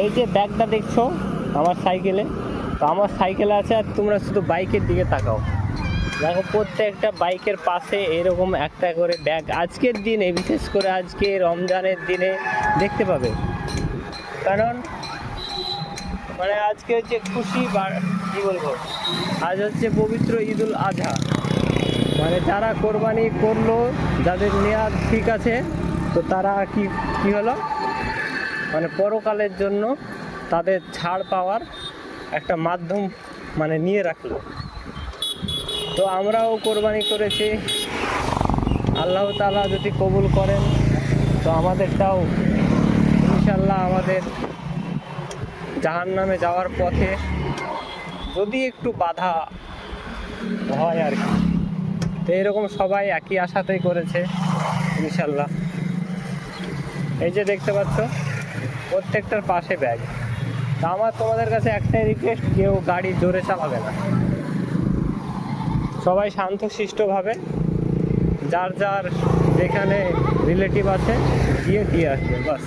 এই যে ব্যাগটা দেখছো আমার সাইকেলে, তো আমার সাইকেলে আছে, আর তোমরা শুধু বাইকের দিকে তাকাও। দেখো প্রত্যেকটা বাইকের পাশে এরকম একটা করে ব্যাগ আজকের দিনে, বিশেষ করে আজকে রমজানের দিনে দেখতে পাবে। কারণ মানে আজকে হচ্ছে খুশি বা কী বলবো, আজ হচ্ছে পবিত্র ঈদুল আজহা। মানে যারা কোরবানি করলো, যাদের নেয়াদ ঠিক আছে, তো তারা কি কি হলো, মানে পরকালের জন্য তাদের ছাড় পাওয়ার একটা মাধ্যম মানে নিয়ে রাখলো। তো আমরাও কোরবানি করেছি, আল্লাহ তাআলা যদি কবুল করেন তো আমাদেরটাও ইনশাল্লাহ আমাদের জাহান্নামে যাওয়ার পথে যদি একটু বাধা হয় আর কি। তো এরকম সবাই একই আশাতেই করেছে ইনশাল্লাহ। এই যে দেখতে পাচ্ছ প্রত্যেকটার পাশে ব্যাগ। তা আমার তোমাদের কাছে একটাই রিকোয়েস্ট, কেউ গাড়ি জোরে চালাবে না, সবাই শান্তশিষ্টভাবে যার যার যেখানে রিলেটিভ আছে গিয়ে দিয়ে আসবে বাস।